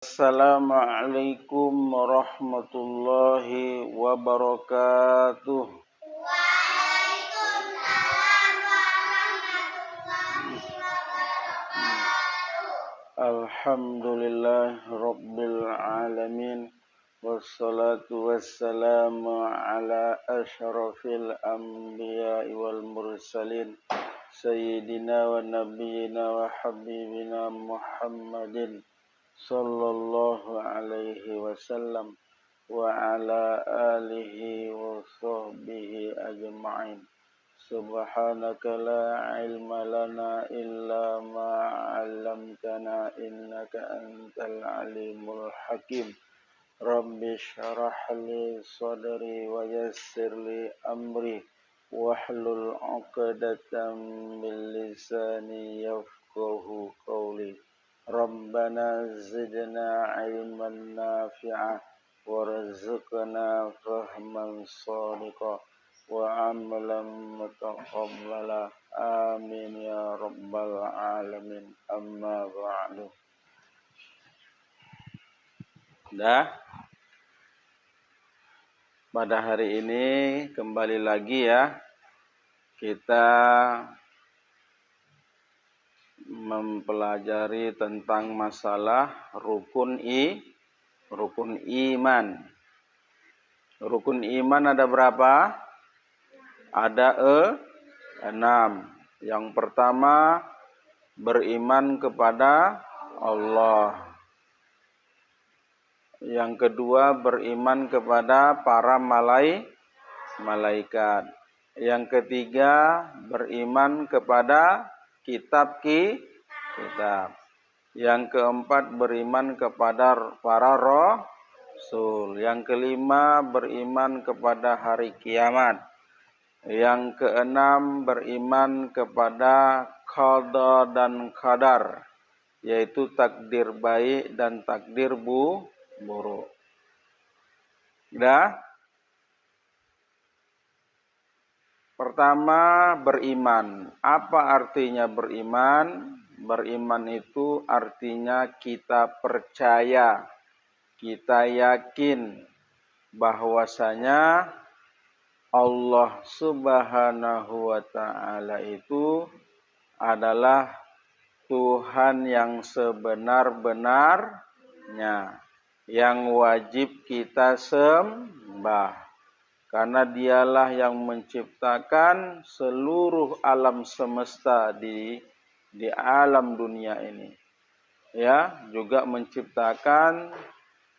Assalamualaikum warahmatullahi wabarakatuh. Waalaikumsalam warahmatullahi wabarakatuh. Alhamdulillah Rabbil alamin. Wassalatu wassalamu ala asyrafil anbiya'i wal mursalin. Sayyidina wa nabiyyina wa habibina Muhammadin sallallahu alaihi wasallam wa ala alihi wa sahbihi ajma'in. Subhanaka la ilma lana illa ma 'allamtana innaka antal alimul hakim. Rabbi shrah li sadri wa yassir li amri wahlul 'uqdatam min lisani yafqahu qawli. Rabbana zidna ilman nafi'a warzuqna fahman shadiqa wa amalan mutaqabbala. Amin ya rabbal alamin. Amma ba'du. Pada hari ini kembali lagi ya kita mempelajari tentang masalah rukun iman. Rukun iman ada berapa? Ada 6. Yang pertama beriman kepada Allah. Yang kedua beriman kepada para malaikat. Yang ketiga beriman kepada kitab. Yang keempat beriman kepada para rasul. Yang kelima beriman kepada hari kiamat. Yang keenam beriman kepada qada dan qadar, yaitu takdir baik dan takdir buruk. Pertama, beriman. Apa artinya beriman? Beriman itu artinya kita percaya, kita yakin bahwasanya Allah Subhanahu wa ta'ala itu adalah Tuhan yang sebenar-benarnya, yang wajib kita sembah. Karena dialah yang menciptakan seluruh alam semesta di alam dunia ini. Ya, juga menciptakan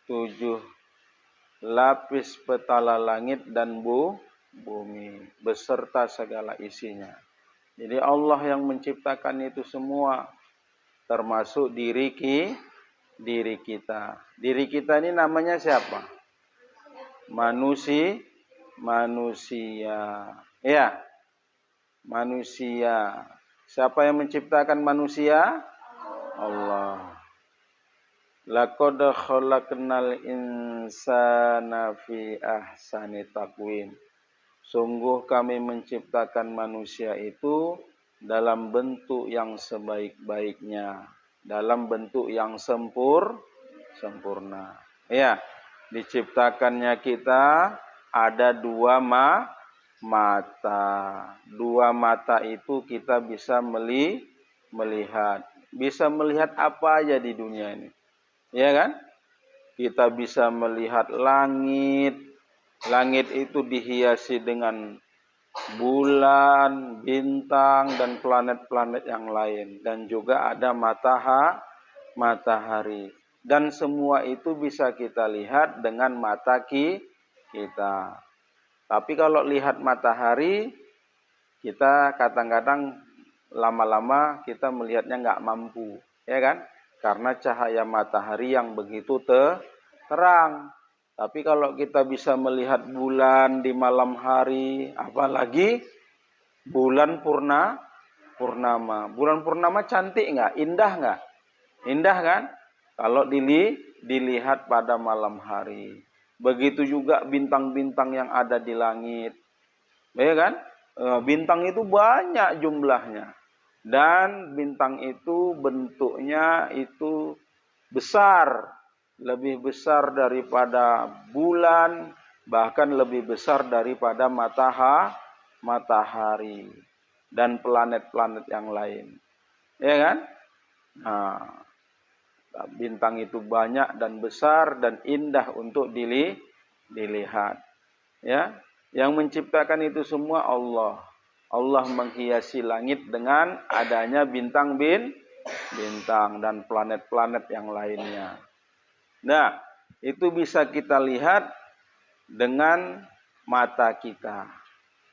7 lapis petala langit dan bumi beserta segala isinya. Jadi Allah yang menciptakan itu semua, termasuk diri kita. Diri kita ini namanya siapa? Manusia. Ya, manusia. Siapa yang menciptakan manusia? Allah. Laqad khalaqnal insana fi ahsani taqwim. Sungguh kami menciptakan manusia itu dalam bentuk yang sebaik-baiknya, dalam bentuk yang sempurna. Ya, diciptakannya kita ada 2 mata. 2 mata itu kita bisa melihat. Bisa melihat apa aja di dunia ini. Ya kan? Kita bisa melihat langit. Langit itu dihiasi dengan bulan, bintang, dan planet-planet yang lain. Dan juga ada matahari. Dan semua itu bisa kita lihat dengan mata kita. Tapi kalau lihat matahari, kita kadang-kadang lama-lama kita melihatnya nggak mampu, ya kan? Karena cahaya matahari yang begitu terang. Tapi kalau kita bisa melihat bulan di malam hari, apalagi bulan purnama. Bulan purnama cantik nggak? Indah nggak? Indah kan? Kalau dilihat pada malam hari. Begitu juga bintang-bintang yang ada di langit. Ya kan? Bintang itu banyak jumlahnya. Dan bintang itu bentuknya itu besar. lebih besar daripada bulan, bahkan lebih besar daripada matahari dan planet-planet yang lain. Ya kan? Nah, bintang itu banyak dan besar dan indah untuk dilihat. Ya, yang menciptakan itu semua Allah. Allah menghiasi langit dengan adanya bintang dan planet-planet yang lainnya. Nah, itu bisa kita lihat dengan mata kita.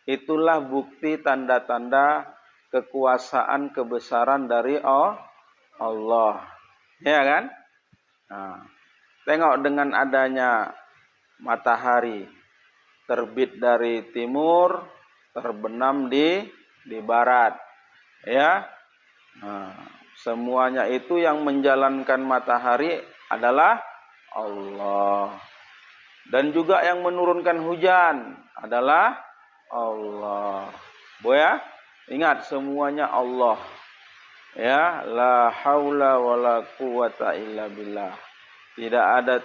Itulah bukti tanda-tanda kekuasaan kebesaran dari Allah. Ya kan? Nah, tengok dengan adanya matahari terbit dari timur, terbenam di barat. Ya. Nah, semuanya itu yang menjalankan matahari adalah Allah. Dan juga yang menurunkan hujan adalah Allah. Ya, ingat semuanya Allah. Ya, la haula wala quwata illa billah. Tidak ada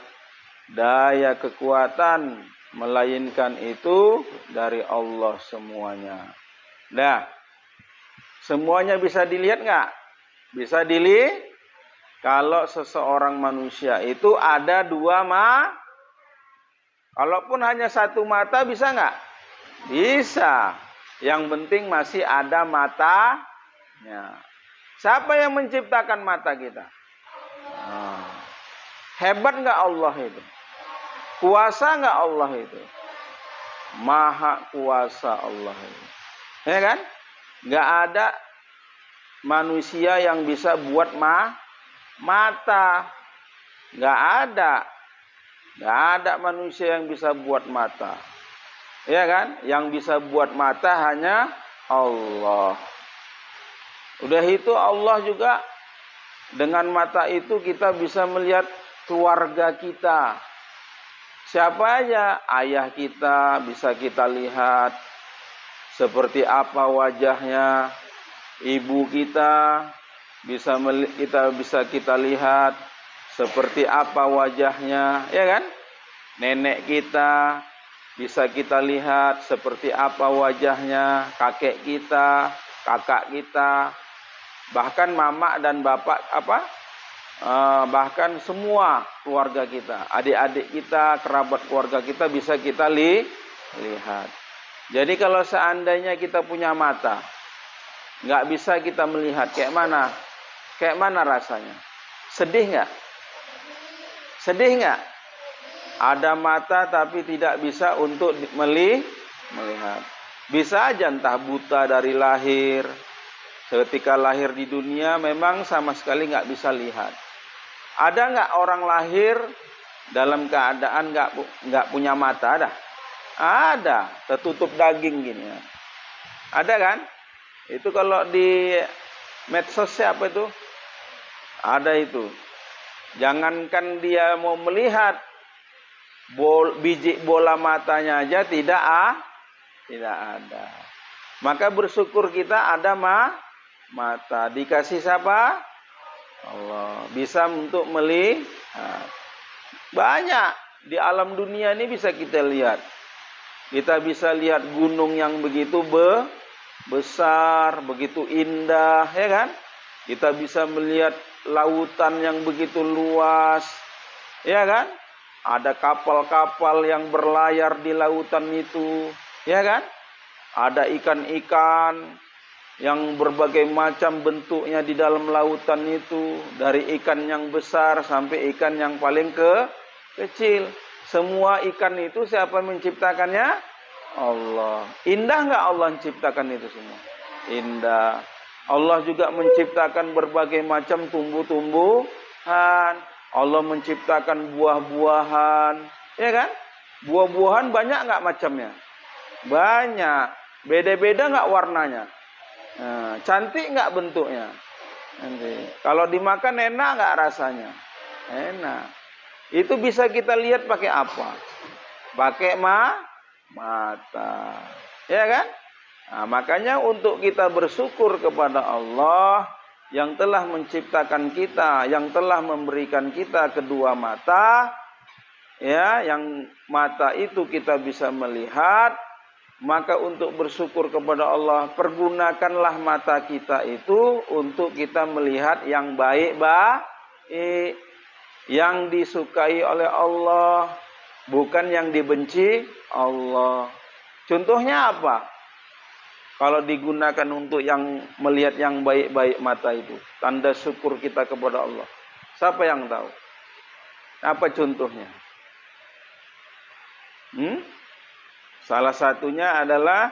daya kekuatan melainkan itu dari Allah semuanya. Nah, semuanya bisa dilihat nggak? Bisa dilihat. Kalau seseorang manusia itu ada dua kalaupun hanya satu mata bisa nggak? Bisa. Yang penting masih ada matanya. Siapa yang menciptakan mata kita? Hebat nggak Allah itu? Kuasa nggak Allah itu? Maha kuasa Allah itu. Ya kan? Nggak ada manusia yang bisa buat mata. Nggak ada. Nggak ada manusia yang bisa buat mata. Ya kan? Yang bisa buat mata hanya Allah. Udah itu Allah juga dengan mata itu kita bisa melihat keluarga kita. Siapa aja? Ayah kita bisa kita lihat seperti apa wajahnya. Ibu kita bisa kita lihat seperti apa wajahnya, ya kan? Nenek kita bisa kita lihat seperti apa wajahnya, kakek kita, kakak kita, bahkan mama dan bapak bahkan semua keluarga kita, adik-adik kita, kerabat keluarga kita bisa kita lihat. Jadi kalau seandainya kita punya mata, nggak bisa kita melihat, kayak mana rasanya? Sedih nggak? Sedih nggak? Ada mata tapi tidak bisa untuk melihat. Bisa aja entah buta dari lahir. Ketika lahir di dunia memang sama sekali nggak bisa lihat. Ada nggak orang lahir dalam keadaan nggak punya mata? Ada, tertutup daging gini. Ada kan? Itu kalau di medsos siapa itu? Ada itu. Jangankan dia mau melihat, biji bola matanya aja tidak ada. Maka bersyukur kita ada mata. Dikasih siapa? Allah. Bisa untuk melihat. Banyak di alam dunia ini bisa kita lihat. Kita bisa lihat gunung yang begitu besar, begitu indah, ya kan? Kita bisa melihat lautan yang begitu luas, ya kan? Ada kapal-kapal yang berlayar di lautan itu, ya kan? Ada ikan-ikan yang berbagai macam bentuknya di dalam lautan itu, dari ikan yang besar sampai ikan yang paling kecil. Semua ikan itu siapa menciptakannya? Allah. Indah nggak Allah menciptakan itu semua? Indah. Allah juga menciptakan berbagai macam tumbuh-tumbuhan. Allah menciptakan buah-buahan, ya kan? Buah-buahan banyak nggak macamnya? Banyak. Beda-beda nggak warnanya? Nah, cantik nggak bentuknya? Nanti. Kalau dimakan enak nggak rasanya? Enak. Itu bisa kita lihat pakai apa? Pakai mata. Ya kan? Nah, makanya untuk kita bersyukur kepada Allah yang telah menciptakan kita, yang telah memberikan kita kedua mata, ya, yang mata itu kita bisa melihat, maka untuk bersyukur kepada Allah, pergunakanlah mata kita itu untuk kita melihat yang baik-baik, yang disukai oleh Allah, bukan yang dibenci Allah. Contohnya apa? Kalau digunakan untuk yang melihat yang baik-baik mata itu, tanda syukur kita kepada Allah. Siapa yang tahu? Apa contohnya? Salah satunya adalah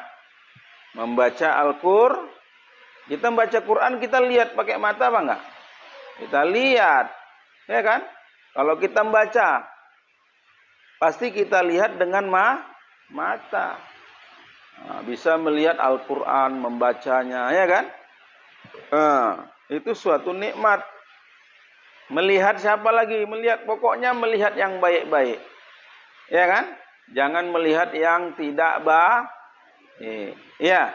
membaca Al-Qur'an. Kita membaca Quran, kita lihat pakai mata apa enggak? Kita lihat, ya kan? Kalau kita membaca, pasti kita lihat dengan mata. Nah, bisa melihat Al-Quran, membacanya, ya kan? Itu suatu nikmat. Melihat siapa lagi? Melihat, pokoknya melihat yang baik-baik, ya kan? Jangan melihat yang tidak baik, ya.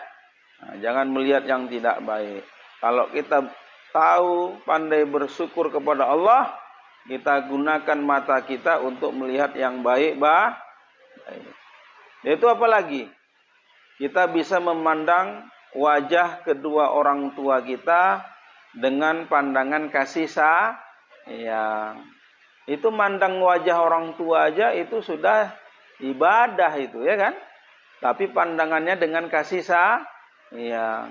Nah, jangan melihat yang tidak baik. Kalau kita tahu, pandai bersyukur kepada Allah, kita gunakan mata kita untuk melihat yang baik-baik. Itu apa lagi? Kita bisa memandang wajah kedua orang tua kita dengan pandangan kasih sayang. Itu mandang wajah orang tua aja itu sudah ibadah itu, ya kan? Tapi pandangannya dengan kasih sayang.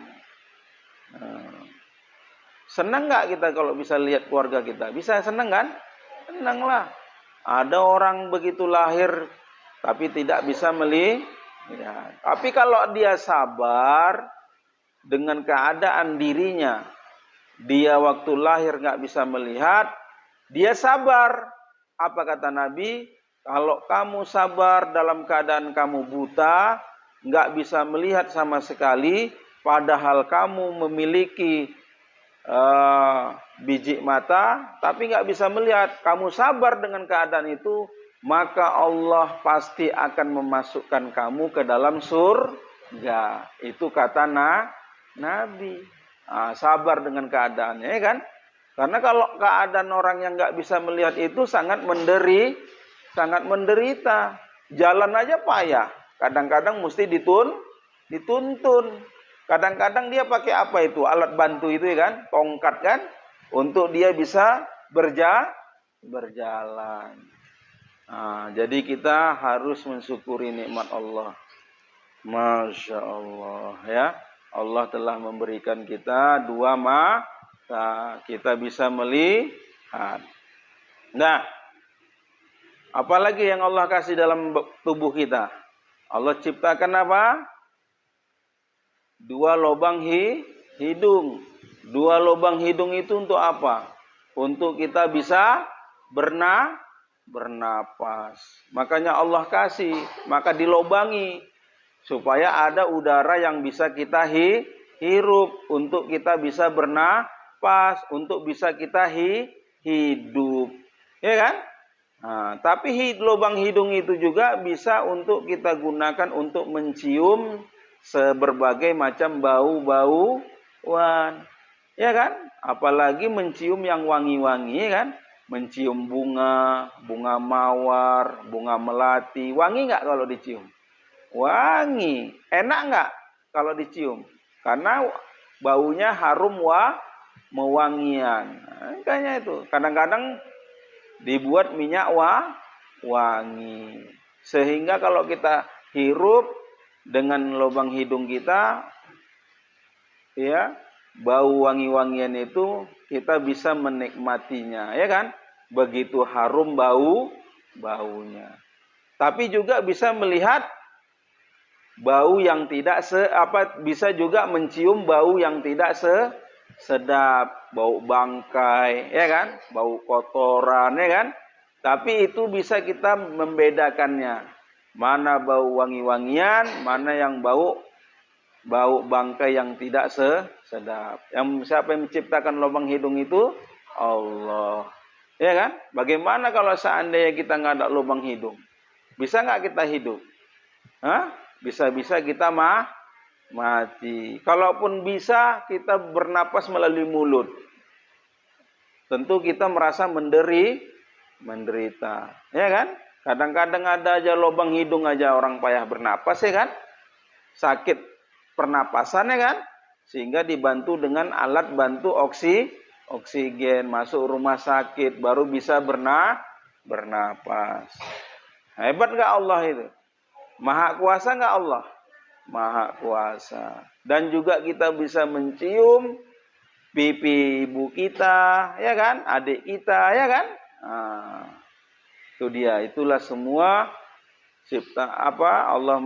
Senang nggak kita kalau bisa lihat keluarga kita? Bisa senang kan? Senanglah. Ada orang begitu lahir tapi tidak bisa melihat. Ya, tapi kalau dia sabar dengan keadaan dirinya, dia waktu lahir nggak bisa melihat, dia sabar. Apa kata Nabi? Kalau kamu sabar dalam keadaan kamu buta, nggak bisa melihat sama sekali, padahal kamu memiliki biji mata, tapi nggak bisa melihat, kamu sabar dengan keadaan itu, maka Allah pasti akan memasukkan kamu ke dalam surga. Itu kata Nabi. Sabar dengan keadaannya, ya kan? Karena kalau keadaan orang yang nggak bisa melihat itu sangat menderita. Jalan aja payah. Kadang-kadang mesti dituntun. Kadang-kadang dia pakai apa itu? Alat bantu itu, ya kan? Tongkat kan? Untuk dia bisa berjalan. Jadi kita harus mensyukuri nikmat Allah. Masya Allah, ya. Allah telah memberikan kita dua mata. Kita bisa melihat. Nah, apalagi yang Allah kasih dalam tubuh kita? Allah ciptakan apa? Dua lubang hidung. Dua lubang hidung itu untuk apa? Untuk kita bisa bernapas. Makanya Allah kasih, maka dilobangi supaya ada udara yang bisa kita hirup, untuk kita bisa bernapas, untuk bisa kita hidup, ya kan? Tapi lubang hidung itu juga bisa untuk kita gunakan untuk mencium berbagai macam bau-bauan, ya kan? Apalagi mencium yang wangi-wangi, ya kan? Mencium bunga mawar, bunga melati. Wangi nggak kalau dicium? Wangi. Enak nggak kalau dicium? Karena baunya harum mewangian. Makanya itu. Kadang-kadang dibuat minyak wangi. Sehingga kalau kita hirup dengan lubang hidung kita, ya, bau wangi-wangian itu kita bisa menikmatinya, ya kan? Begitu harum baunya. Tapi juga bisa melihat bau yang tidak bisa juga mencium bau yang tidak sedap, bau bangkai, ya kan? Bau kotoran, ya kan? Tapi itu bisa kita membedakannya. Mana bau wangi-wangian, mana yang bau bangkai yang tidak sedap. Siapa yang menciptakan lubang hidung itu? Allah. Ya kan? Bagaimana kalau seandainya kita nggak ada lubang hidung? Bisa nggak kita hidup? Bisa-bisa kita mati. Kalaupun bisa kita bernapas melalui mulut, tentu kita merasa menderita, ya kan? Kadang-kadang ada aja lubang hidung aja orang payah bernapas, ya kan? Sakit pernapasan, ya kan? Sehingga dibantu dengan alat bantu oksigen, masuk rumah sakit, baru bisa bernapas. Hebat nggak Allah itu? Maha kuasa nggak Allah? Maha kuasa. Dan juga kita bisa mencium pipi ibu kita, ya kan? Adik kita, ya kan? Nah, itu dia. Itulah semua Allah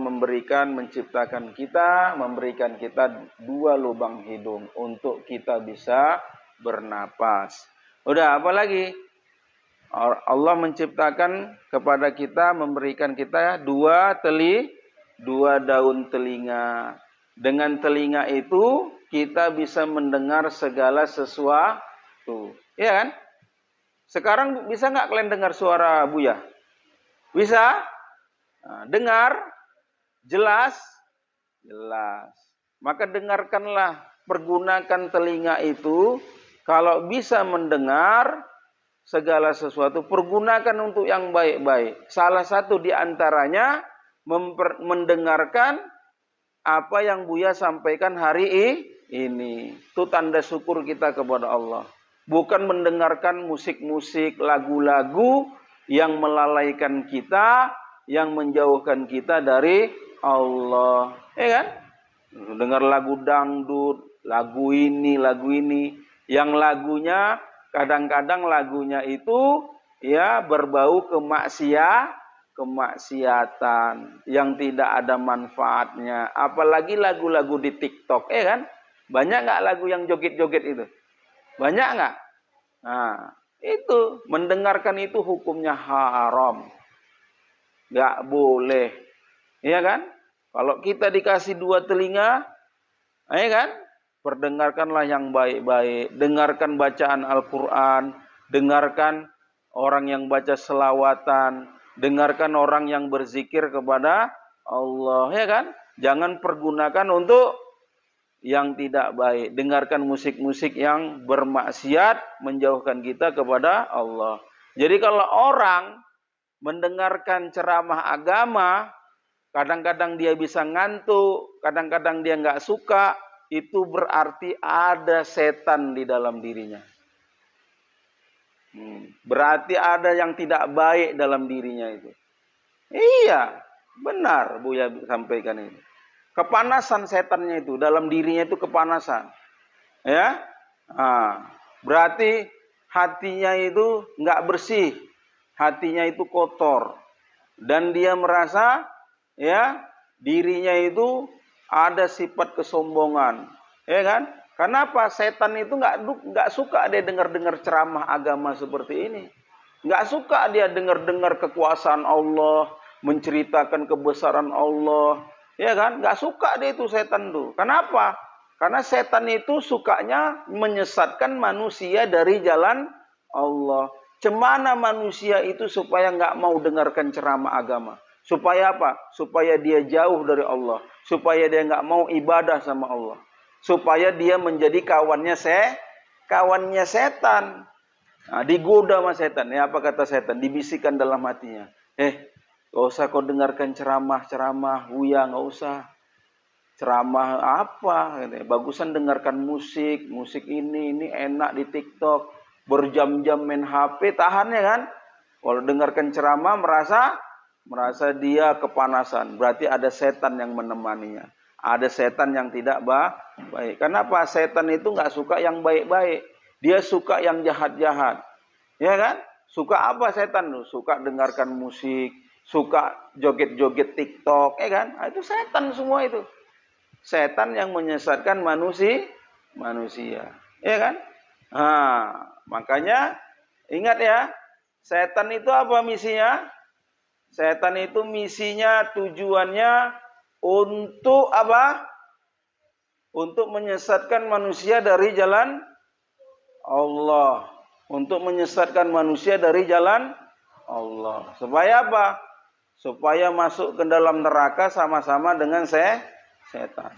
menciptakan kita, memberikan kita 2 lubang hidung untuk kita bisa bernapas. Udah, apa lagi? Allah menciptakan kepada kita, memberikan kita 2 daun telinga. Dengan telinga itu kita bisa mendengar segala sesuatu. Ya kan? Sekarang bisa nggak kalian dengar suara Buya? Bisa? Nah, dengar? Jelas? Jelas. Maka dengarkanlah, pergunakan telinga itu. Kalau bisa mendengar segala sesuatu, pergunakan untuk yang baik-baik. Salah satu di antaranya mendengarkan apa yang Buya sampaikan hari ini. Itu tanda syukur kita kepada Allah. Bukan mendengarkan musik-musik, lagu-lagu yang melalaikan kita, yang menjauhkan kita dari Allah. Ya kan? Dengar lagu dangdut, lagu ini, yang lagunya kadang-kadang lagunya itu ya berbau kemaksiatan yang tidak ada manfaatnya. Apalagi lagu-lagu di TikTok, ya kan? Banyak nggak lagu yang joget-joget itu? Banyak nggak? Nah, itu mendengarkan itu hukumnya haram, nggak boleh, ya kan? Kalau kita dikasih 2 telinga, ya kan? Perdengarkanlah yang baik-baik, dengarkan bacaan Al-Quran, dengarkan orang yang baca selawatan, dengarkan orang yang berzikir kepada Allah, ya kan? Jangan pergunakan untuk yang tidak baik. Dengarkan musik-musik yang bermaksiat, menjauhkan kita kepada Allah. Jadi kalau orang mendengarkan ceramah agama, kadang-kadang dia bisa ngantuk, kadang-kadang dia nggak suka, itu berarti ada setan di dalam dirinya. Berarti ada yang tidak baik dalam dirinya itu. Iya, benar Buya sampaikan ini. Kepanasan setannya itu, dalam dirinya itu kepanasan. Ya, berarti hatinya itu nggak bersih, hatinya itu kotor, dan dia merasa ya dirinya itu ada sifat kesombongan, ya kan? Kenapa? Setan itu nggak suka dia dengar-dengar ceramah agama seperti ini, nggak suka dia dengar-dengar kekuasaan Allah, menceritakan kebesaran Allah, ya kan? Nggak suka dia itu setan tuh. Kenapa? Karena setan itu sukanya menyesatkan manusia dari jalan Allah. Cemana manusia itu supaya nggak mau dengarkan ceramah agama? Supaya apa? Supaya dia jauh dari Allah. Supaya dia nggak mau ibadah sama Allah. Supaya dia menjadi kawannya setan. Nah, digoda sama setan. Ya, apa kata setan? Dibisikkan dalam hatinya. Gak usah kau dengarkan ceramah, Buya, gak usah. Ceramah apa? Bagusan dengarkan musik ini enak di TikTok. Berjam-jam main HP, tahannya kan? Kalau dengarkan ceramah merasa dia kepanasan. Berarti ada setan yang menemaninya. Ada setan yang tidak baik. Kenapa? Setan itu nggak suka yang baik-baik. Dia suka yang jahat-jahat. Ya kan? Suka apa setan? Suka dengarkan musik. Suka joget-joget TikTok. Ya kan? Nah, itu setan semua itu. Setan yang menyesatkan manusia. Ya kan? Nah, makanya ingat ya. Setan itu apa misinya? Setan itu misinya, tujuannya untuk apa? Untuk menyesatkan manusia dari jalan Allah. Untuk menyesatkan manusia dari jalan Allah. Supaya apa? Supaya masuk ke dalam neraka sama-sama dengan setan.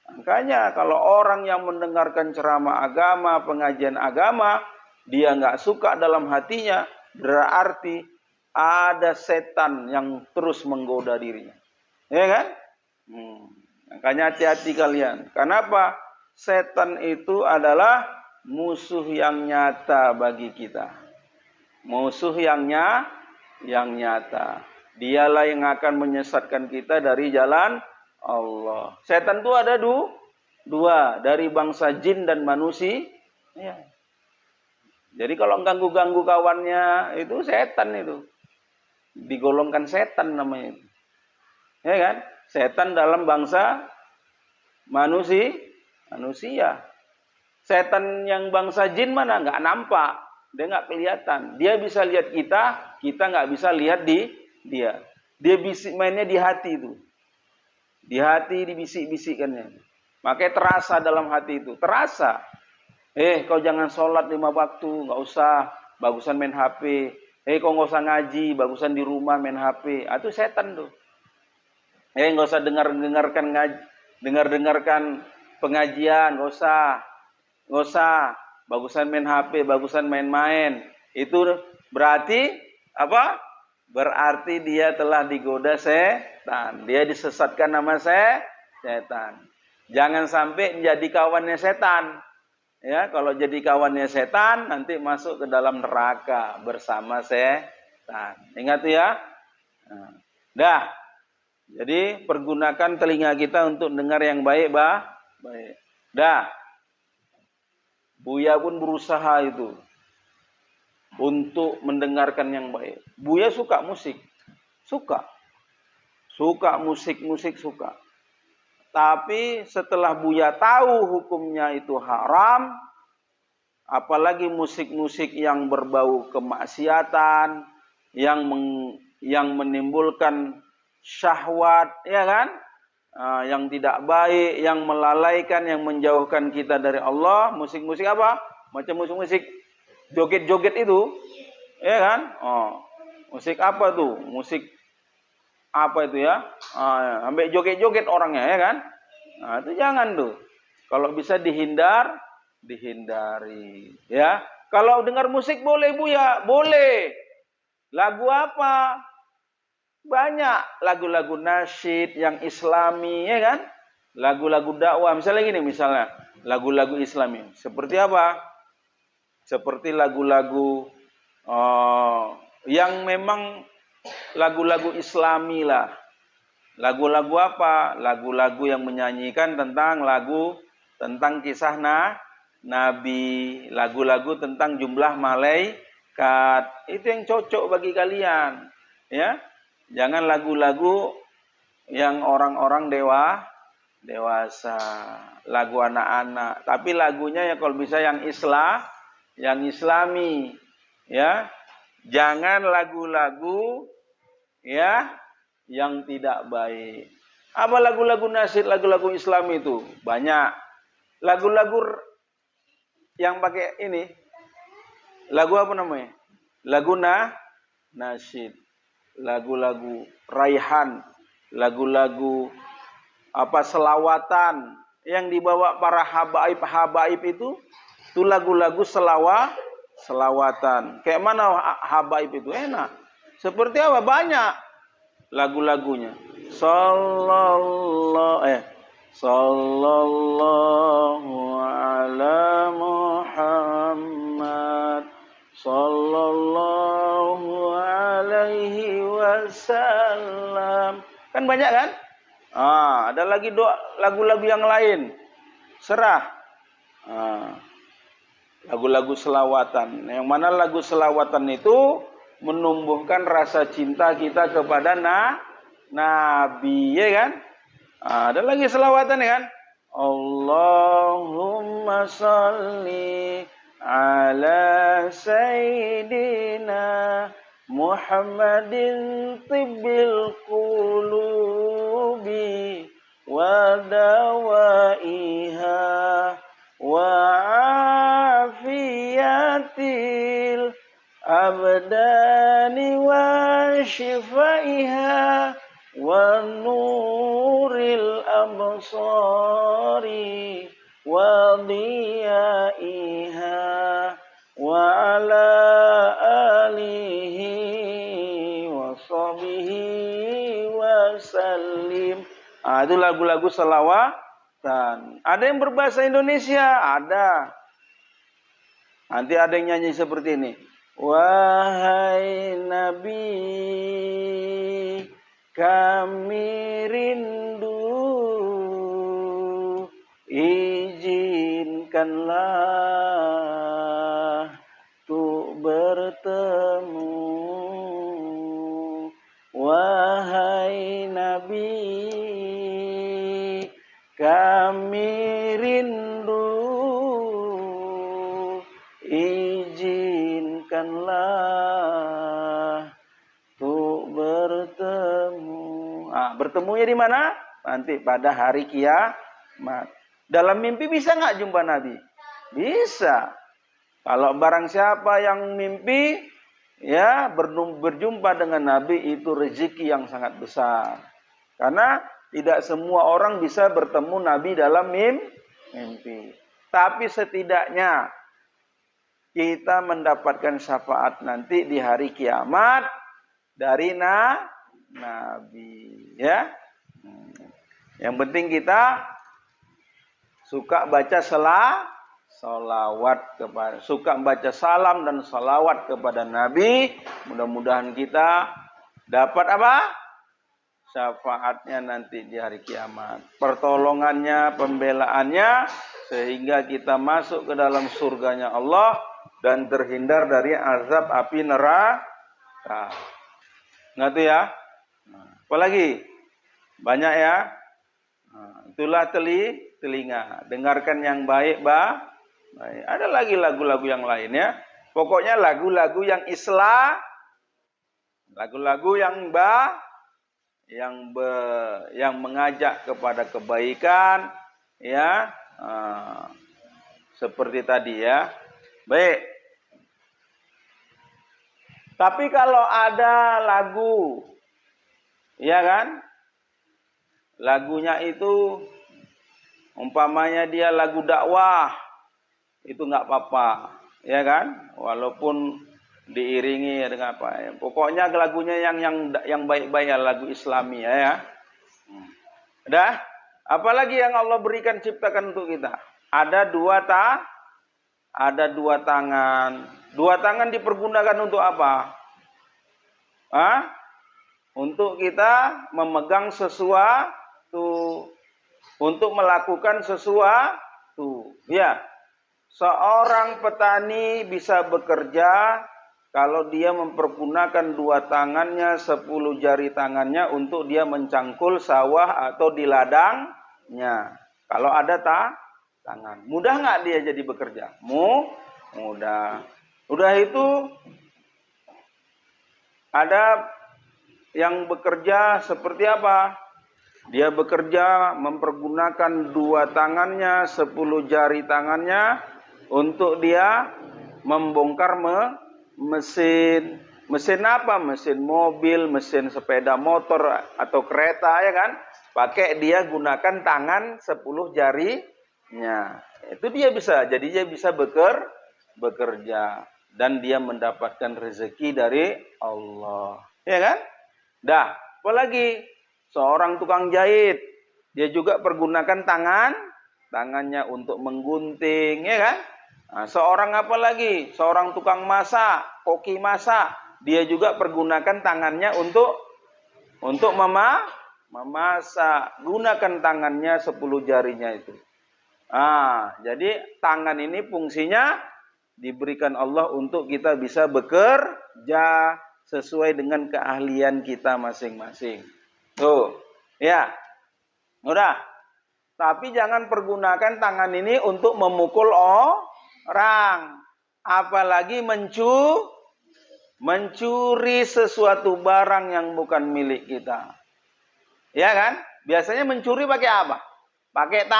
Makanya kalau orang yang mendengarkan ceramah agama, pengajian agama, dia nggak suka dalam hatinya, berarti ada setan yang terus menggoda dirinya. Ya kan? Makanya hati-hati kalian. Kenapa? Setan itu adalah musuh yang nyata bagi kita. Musuh yang nyata. Dialah yang akan menyesatkan kita dari jalan Allah. Setan itu ada dua, dari bangsa jin dan manusia. Ya. Jadi kalau ganggu-ganggu kawannya itu setan itu. Digolongkan setan namanya itu. Ya kan? Setan dalam bangsa manusia. Setan yang bangsa jin mana? Nggak nampak. Dia nggak kelihatan. Dia bisa lihat kita nggak bisa lihat dia. Dia mainnya di hati itu. Di hati dibisik-bisikkannya. Makanya terasa dalam hati itu. Terasa. Kau jangan sholat 5 waktu. Nggak usah. Bagusan main HP. Kau nggak usah ngaji. Bagusan di rumah main HP. Itu setan tuh. Nggak usah dengarkan pengajian. Nggak usah. Bagusan main HP. Bagusan main-main. Itu berarti apa? Berarti dia telah digoda setan. Dia disesatkan nama setan. Jangan sampai jadi kawannya setan. Ya, kalau jadi kawannya setan, nanti masuk ke dalam neraka bersama setan. Ingat ya. Dah. Jadi pergunakan telinga kita untuk dengar yang baik, baik. Dah. Buya pun berusaha itu untuk mendengarkan yang baik. Buya suka musik. Suka musik. Tapi setelah Buya tahu hukumnya itu haram, apalagi musik-musik yang berbau kemaksiatan, yang menimbulkan syahwat, ya kan? Yang tidak baik, yang melalaikan, yang menjauhkan kita dari Allah. Musik-musik apa? Macam musik-musik joget-joget itu, ya kan? Musik apa tuh? Musik apa itu ya? Sampai joget-joget orangnya, ya kan? Itu jangan tuh. Kalau bisa dihindari, ya. Kalau dengar musik boleh Buya, boleh. Lagu apa? Banyak lagu-lagu nasyid yang Islami, ya kan? Lagu-lagu dakwah, misalnya gini, lagu-lagu Islami. Seperti apa? Seperti lagu-lagu yang memang lagu-lagu Islami lah. Lagu-lagu apa? Lagu-lagu yang menyanyikan tentang kisah Nabi. Lagu-lagu tentang jumlah malaikat. Itu yang cocok bagi kalian. Ya, jangan lagu-lagu yang orang-orang dewasa. Lagu anak-anak. Tapi lagunya ya kalau bisa yang Islami, ya. Jangan lagu-lagu ya yang tidak baik. Apa lagu-lagu nasyid, lagu-lagu Islami itu? Banyak. Lagu-lagu yang pakai ini. Lagu apa namanya? Lagu nasyid. Lagu-lagu raihan, lagu-lagu selawatan yang dibawa para habaib itu lagu-lagu selawatan. Kayak mana habaib itu? Enak. Seperti apa? Banyak lagu-lagunya. Sallallahu ala Muhammad sallallahu alaihi wasallam. Kan banyak kan? Ada lagi lagu-lagu yang lain. Serah. Lagu-lagu selawatan. Yang mana lagu selawatan itu menumbuhkan rasa cinta kita kepada Nabi, ya kan? Ada lagi selawatan, ya kan? Allahumma salli ala sayyidina Muhammadin tibbil qulubi wa dawaiha wa afiyatil abdani wa shifaiha wa nuril absari wa diyaiha wa ala alihi wa sahbihi wa sallim. Itu lagu-lagu selawatan. Ada yang berbahasa Indonesia? Ada. Nanti ada yang nyanyi seperti ini. Wahai Nabi, kami rindu, izinkanlah untuk bertemu. Wahai Nabi, kami rindu, izinkanlah untuk bertemu. Bertemunya di mana? Nanti pada hari kiamat. Dalam mimpi bisa nggak jumpa Nabi? Bisa. Kalau barang siapa yang mimpi, ya berjumpa dengan Nabi, itu rezeki yang sangat besar. Karena tidak semua orang bisa bertemu Nabi dalam mimpi. Tapi setidaknya kita mendapatkan syafaat nanti di hari kiamat dari Nabi, ya. Yang penting kita suka baca salawat kepada, suka baca salam dan salawat kepada Nabi. Mudah-mudahan kita dapat apa? Syafaatnya nanti di hari kiamat. Pertolongannya, pembelaannya, sehingga kita masuk ke dalam surganya Allah dan terhindar dari azab api neraka. Ngerti ya? Apalagi? Banyak ya? Itulah telinga. Dengarkan yang baik, baik. Ada lagi lagu-lagu yang lain ya. Pokoknya lagu-lagu yang Islam, lagu-lagu yang yang mengajak kepada kebaikan, ya. Seperti tadi ya. Baik. Tapi kalau ada lagu, ya kan? Lagunya itu umpamanya dia lagu dakwah, itu nggak apa-apa, ya kan? Walaupun diiringi dengan apa ya. Pokoknya lagunya yang baik-baik ya, lagu Islami ya. Udah? Apalagi yang Allah berikan ciptakan untuk kita? Ada dua tangan. Dua tangan dipergunakan untuk apa? Untuk kita memegang sesuatu, untuk melakukan sesuatu. Ya, seorang petani bisa bekerja kalau dia mempergunakan dua tangannya, 10 jari tangannya untuk dia mencangkul sawah atau di ladangnya. Kalau ada tangan, mudah nggak dia jadi bekerja? Mudah. Udah itu ada yang bekerja seperti apa? Dia bekerja mempergunakan dua tangannya, 10 jari tangannya untuk dia membongkar mesin. Mesin apa? Mesin mobil, mesin sepeda motor atau kereta ya kan? Pakai dia gunakan tangan 10 jarinya. Itu dia bisa. Jadi dia bisa bekerja dan dia mendapatkan rezeki dari Allah. Ya kan? Dah, apalagi seorang tukang jahit, dia juga pergunakan tangannya untuk menggunting, ya kan? Nah, seorang apa lagi? Seorang tukang masak, koki masak, dia juga pergunakan tangannya untuk memasak. Gunakan tangannya 10 jarinya itu. Jadi tangan ini fungsinya diberikan Allah untuk kita bisa bekerja sesuai dengan keahlian kita masing-masing. Tuh, ya. Udah. Tapi jangan pergunakan tangan ini untuk memukul orang. Apalagi mencuri sesuatu barang yang bukan milik kita. Ya kan? Biasanya mencuri pakai apa? Pakai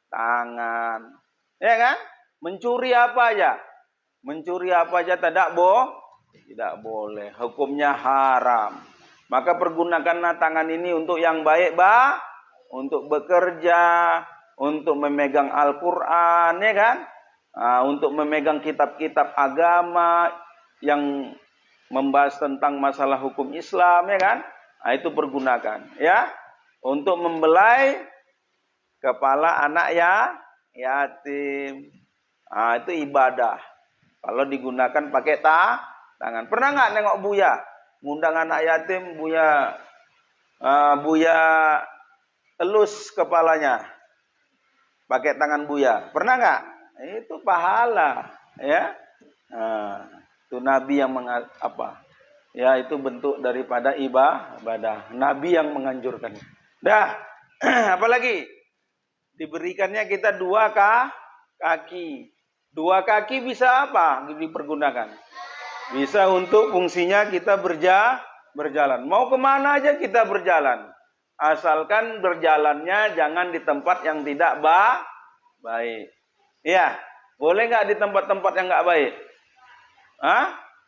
tangan. Ya kan? Mencuri apa aja? Mencuri apa aja tidak boleh. Hukumnya haram. Maka pergunakanlah tangan ini untuk yang baik, untuk bekerja, untuk memegang Al-Quran, ya kan? Untuk memegang kitab-kitab agama yang membahas tentang masalah hukum Islam, ya kan? Itu pergunakan, ya. Untuk membelai kepala anak yatim. Itu ibadah. Kalau digunakan pakai tangan. Pernah nggak nengok Buya? Ngundang anak yatim, Buya elus kepalanya. Pakai tangan Buya. Pernah nggak? Itu pahala. Ya. Itu Nabi yang ya, itu bentuk daripada ibadah. Nabi yang menganjurkan. Dah. Apalagi? Diberikannya kita 2 kaki. 2 kaki bisa apa dipergunakan? Bisa untuk fungsinya kita berjalan. Mau kemana aja kita berjalan. Asalkan berjalannya jangan di tempat yang tidak baik. Ya, boleh nggak di tempat-tempat yang nggak baik?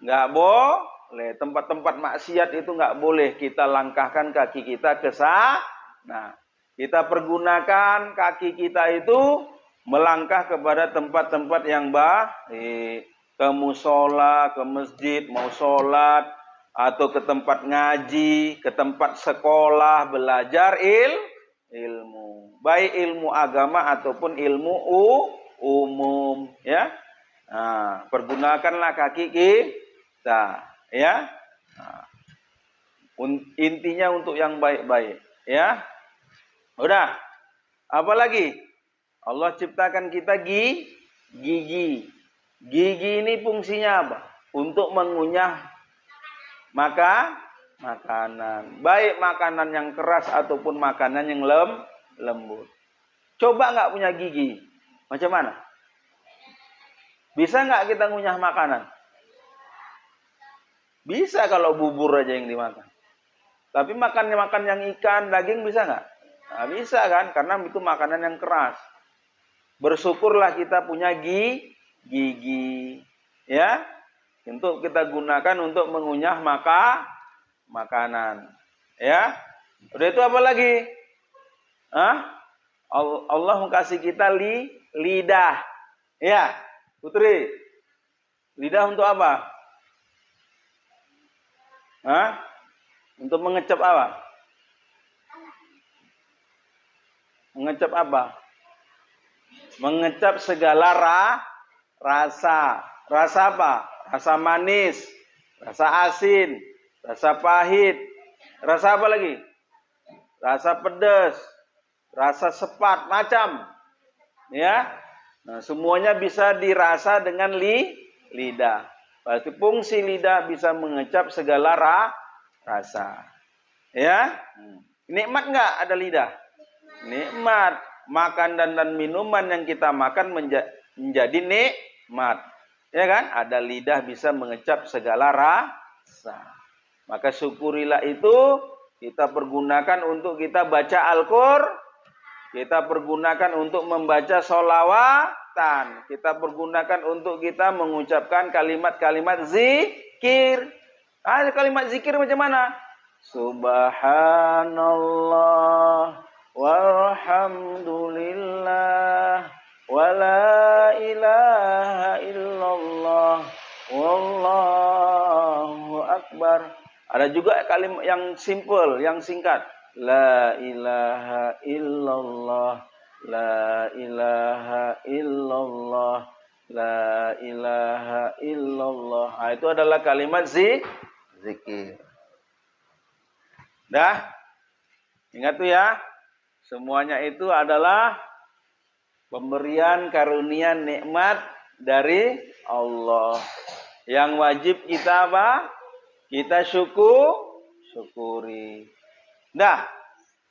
Nggak boleh. Tempat-tempat maksiat itu nggak boleh kita langkahkan kaki kita ke sana. Kita pergunakan kaki kita itu melangkah kepada tempat-tempat yang baik. Ke musola, ke masjid, mau sholat, atau ke tempat ngaji, ke tempat sekolah, belajar ilmu. Baik ilmu agama ataupun ilmu umum. Ya. Pergunakanlah kaki kita. Ya. Intinya untuk yang baik-baik. Ya. Udah. Apa lagi? Allah ciptakan kita gigi. Gigi ini fungsinya apa? Untuk mengunyah makanan. Baik makanan yang keras ataupun makanan yang lembut. Coba nggak punya gigi. Macam mana? Bisa nggak kita ngunyah makanan? Bisa kalau bubur aja yang dimakan. Tapi makan yang ikan, daging bisa nggak? Nah, bisa kan? Karena itu makanan yang keras. Bersyukurlah kita punya gigi, ya, untuk kita gunakan untuk mengunyah makanan, ya. Udah itu apa lagi? Allah kasih kita lidah, ya, Putri. Lidah untuk apa? Untuk mengecap apa? Mengecap apa? Mengecap segala rasa. Rasa apa? Rasa manis, rasa asin, rasa pahit. Rasa apa lagi? Rasa pedas, rasa sepat, macam. Ya. Nah, semuanya bisa dirasa dengan lidah. Berarti fungsi lidah bisa mengecap segala rasa. Ya. Nikmat enggak ada lidah? Nikmat. Makan dan minuman yang kita makan menjadi nikmat. Ya kan? Ada lidah bisa mengecap segala rasa. Maka syukurilah itu kita pergunakan untuk kita baca Al-Qur'an. Kita pergunakan untuk membaca sholawatan. Kita pergunakan untuk kita mengucapkan kalimat-kalimat zikir. Kalimat zikir macam mana? Subhanallah. Walhamdulillah wala ilaha illallah wallahu akbar. Ada juga kalimat yang simple, yang singkat. La ilaha illallah, la ilaha illallah, la ilaha illallah. Itu adalah kalimat zikir. Dah? Ingat tuh ya. Semuanya itu adalah pemberian karunia nikmat dari Allah. Yang wajib kita apa? Kita syukuri. Nah,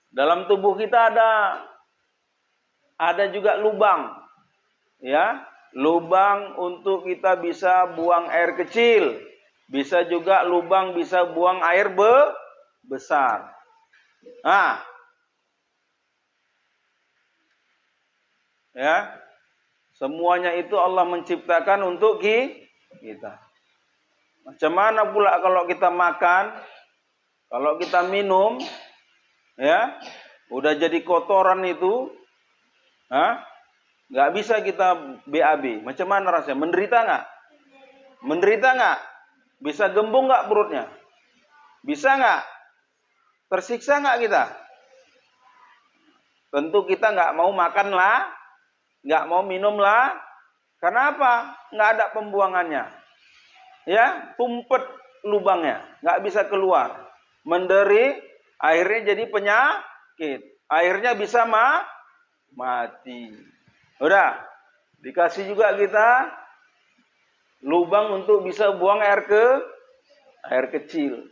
dalam tubuh kita ada juga lubang. Ya, lubang untuk kita bisa buang air kecil. Bisa juga lubang bisa buang air besar. Ya, semuanya itu Allah menciptakan untuk kita. Macam mana pula kalau kita makan? Kalau kita minum, ya, udah jadi kotoran itu, nggak bisa kita BAB. Macam mana rasanya? Menderita nggak? Menderita nggak? Bisa gembung nggak perutnya? Bisa nggak? Tersiksa nggak kita? Tentu kita nggak mau makan lah, nggak mau minum lah. Kenapa? Nggak ada pembuangannya. Ya, tumpet lubangnya, nggak bisa keluar. Menderi, akhirnya jadi penyakit. Akhirnya bisa mati. Udah, dikasih juga kita lubang untuk bisa buang air kecil.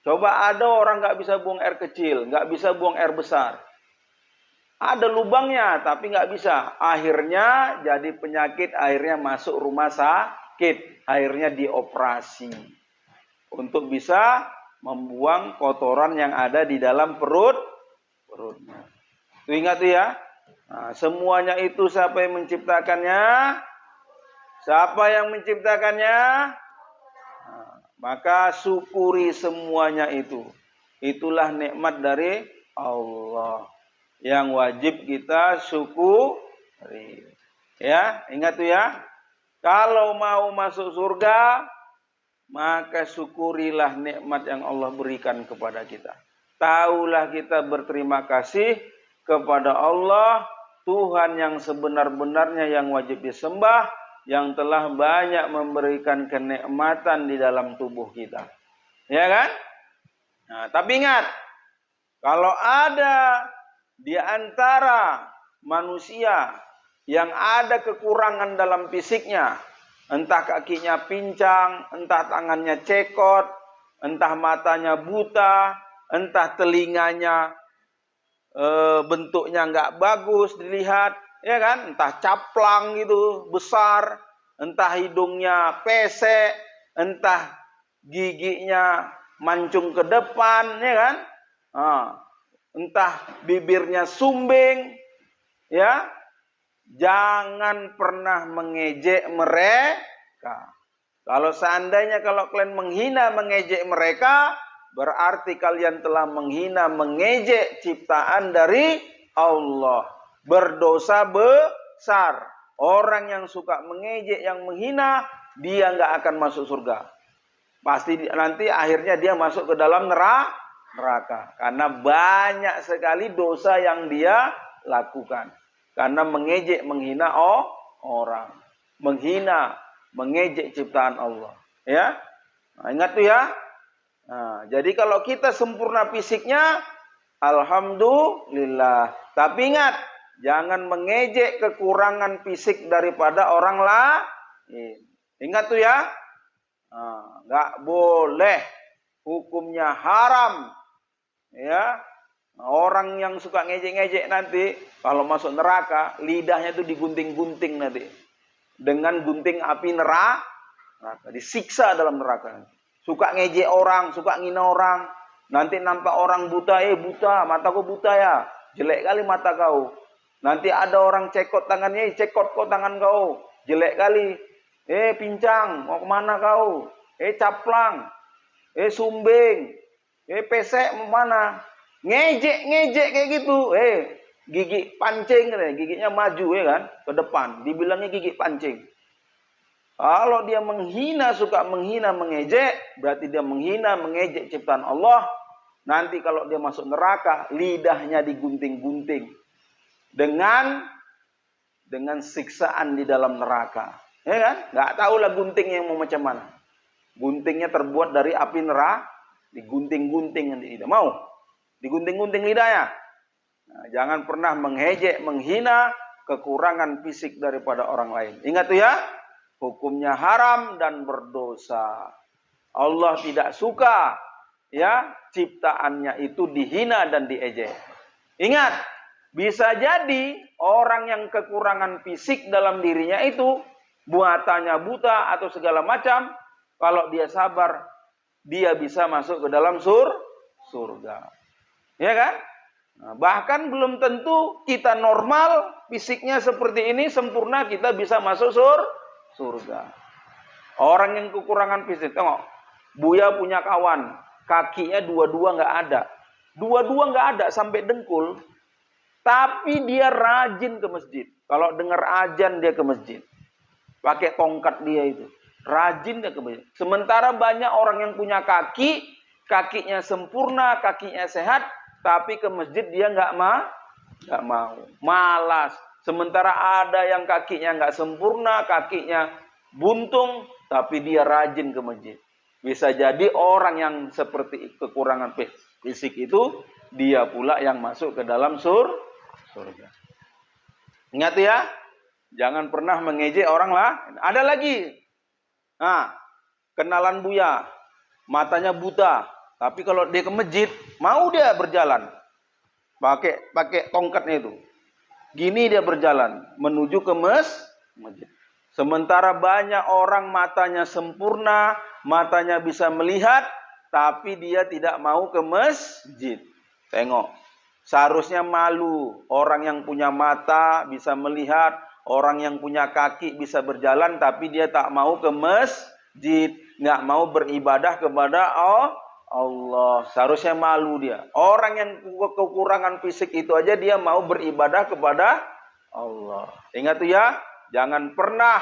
Coba ada orang nggak bisa buang air kecil, nggak bisa buang air besar. Ada lubangnya, tapi nggak bisa. Akhirnya jadi penyakit, akhirnya masuk rumah sakit, akhirnya dioperasi untuk bisa membuang kotoran yang ada di dalam perutnya. Itu ingat ya. Nah, semuanya itu siapa yang menciptakannya? Siapa yang menciptakannya? Nah, maka syukuri semuanya itu. Itulah nikmat dari Allah yang wajib kita syukuri. Ya, ingat tuh ya. Kalau mau masuk surga, maka syukurilah nikmat yang Allah berikan kepada kita. Taulah kita berterima kasih kepada Allah, Tuhan yang sebenar-benarnya yang wajib disembah, yang telah banyak memberikan kenikmatan di dalam tubuh kita. Ya kan? Nah, tapi ingat, kalau ada di antara manusia yang ada kekurangan dalam fisiknya, entah kakinya pincang, entah tangannya cekot, entah matanya buta, entah telinganya bentuknya nggak bagus dilihat, ya kan? Entah caplang gitu, besar, entah hidungnya pesek, entah giginya mancung ke depan, ya kan? Entah bibirnya sumbing, ya. Jangan pernah mengejek mereka. Kalau seandainya kalau kalian menghina, mengejek mereka, berarti kalian telah menghina, mengejek ciptaan dari Allah. Berdosa besar. Orang yang suka mengejek, yang menghina, dia nggak akan masuk surga. Pasti nanti akhirnya dia masuk ke dalam neraka. Karena banyak sekali dosa yang dia lakukan. Karena mengejek, menghina orang. Menghina, mengejek ciptaan Allah. Ya, nah, ingat tuh ya. Nah, jadi kalau kita sempurna fisiknya, alhamdulillah. Tapi ingat, jangan mengejek kekurangan fisik daripada orang lain. Ingat tuh ya. Nah, nggak boleh. Hukumnya haram. Ya. Nah, orang yang suka ngejek-ngejek nanti, kalau masuk neraka, lidahnya itu digunting-gunting nanti. Dengan gunting api neraka. Disiksa dalam neraka. Suka ngejek orang, suka ngina orang. Nanti nampak orang buta, buta, mataku buta ya. Jelek kali mata kau. Nanti ada orang cekot tangannya, cekot kok tangan kau. Jelek kali. Pincang, mau kemana kau? Caplang. Sumbing. Pesek, mau mana? Ngejek kayak gitu. Gigi pancing, giginya maju ya kan, ke depan. Dibilangnya gigi pancing. Kalau dia menghina, suka menghina, mengejek, berarti dia menghina, mengejek ciptaan Allah. Nanti kalau dia masuk neraka, lidahnya digunting-gunting. Dengan siksaan di dalam neraka. Ya kan? Nggak tahulah guntingnya yang mau macam mana. Guntingnya terbuat dari api neraka. Digunting-gunting nanti tidak mau. Digunting-gunting lidahnya. Nah, jangan pernah mengejek, menghina kekurangan fisik daripada orang lain. Ingat tuh ya, hukumnya haram dan berdosa. Allah tidak suka ya ciptaannya itu dihina dan diejek. Ingat, bisa jadi orang yang kekurangan fisik dalam dirinya itu, buatannya buta atau segala macam, kalau dia sabar, dia bisa masuk ke dalam surga. Ya kan? Nah, bahkan belum tentu kita normal, fisiknya seperti ini, sempurna, kita bisa masuk surga. Orang yang kekurangan fisik, tengok, Buya punya kawan, kakinya dua-dua nggak ada. Dua-dua nggak ada sampai dengkul. Tapi dia rajin ke masjid. Kalau dengar azan dia ke masjid. Pakai tongkat dia itu. Rajin dia ke masjid. Sementara banyak orang yang punya kaki, kakinya sempurna, kakinya sehat, tapi ke masjid dia nggak mau. Malas. Sementara ada yang kakinya nggak sempurna, kakinya buntung, tapi dia rajin ke masjid. Bisa jadi orang yang seperti kekurangan fisik itu, dia pula yang masuk ke dalam surga. Ingat ya, jangan pernah mengejek orang lah. Ada lagi, kenalan Buya, matanya buta, tapi kalau dia ke masjid, mau dia berjalan, pakai tongkatnya itu. Gini dia berjalan menuju ke masjid. Sementara banyak orang matanya sempurna, matanya bisa melihat, tapi dia tidak mau ke masjid. Tengok, seharusnya malu orang yang punya mata bisa melihat, orang yang punya kaki bisa berjalan, tapi dia tak mau ke masjid, nggak mau beribadah kepada Allah. Seharusnya malu dia. Orang yang kekurangan fisik itu aja dia mau beribadah kepada Allah. Ingat tuh ya, jangan pernah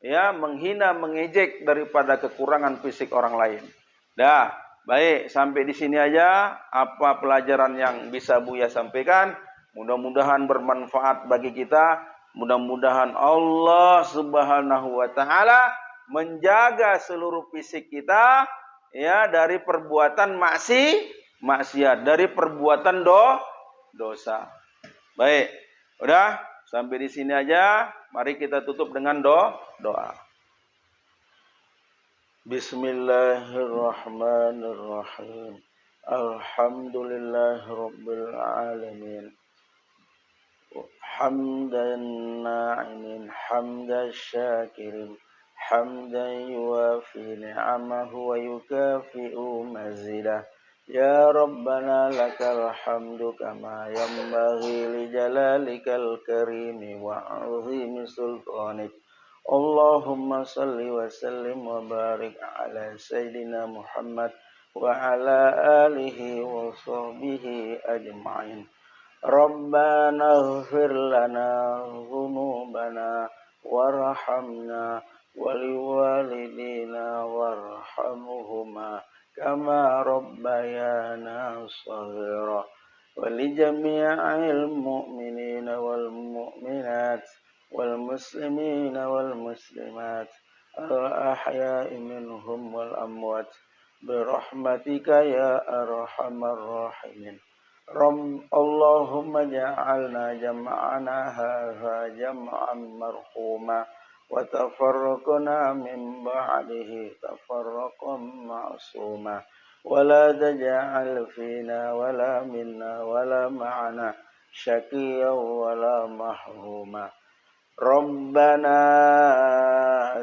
ya menghina, mengejek daripada kekurangan fisik orang lain. Dah, baik, sampai di sini aja apa pelajaran yang bisa Buya sampaikan. Mudah-mudahan bermanfaat bagi kita. Mudah-mudahan Allah Subhanahu wa taala menjaga seluruh fisik kita ya dari perbuatan maksiat, dari perbuatan dosa. Baik, udah sampai di sini aja. Mari kita tutup dengan doa. Bismillahirrahmanirrahim. Alhamdulillahirabbil alamin. Hamdan na'imin, hamdan syakirin, hamdan yuwafi ni'amahu wa yukafi'u mazidah. Ya Rabbana lakal hamdu kama yanbaghi li jalalikal karimi wa 'azimi sultanik. Allahumma salli wa sallim wa barik ala Sayyidina Muhammad wa ala alihi wa sahbihi ajma'in. Rabbana ighfir lana dhunubana warhamna waliwalidina warhamhuma kama rabbayana shaghira walijami'il mu'minina wal mu'minat wal muslimina wal muslimat al ahya'i minhum wal amwat birahmatika ya arhamar rahimin. Allahumma ja'alna jam'ana hadha jam'an marhuma wa tafarraqna min ba'dihi tafarraqan ma'suma wa la taj'al fina wa la minna wa la ma'ana syaqiyyan wa la mahruma. Rabbana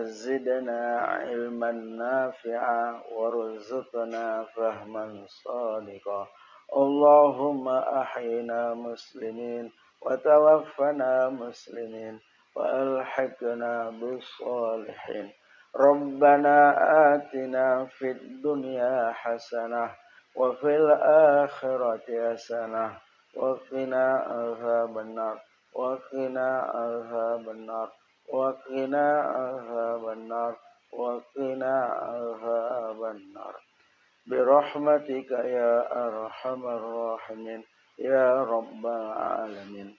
zidna ilman nafi'a warzuqna fahman sadiqa. Allahumma ahyina muslimin wa tawaffana muslimin wa alhiqna bis salihin. Rabbana atina fid dunya hasanah wa fil akhirati hasanah wa qina adzabannar wa qina adzabannar wa qina adzabannar wa qina adzabannar. Birahmatika ya arhamar rahimin ya rabbal alamin.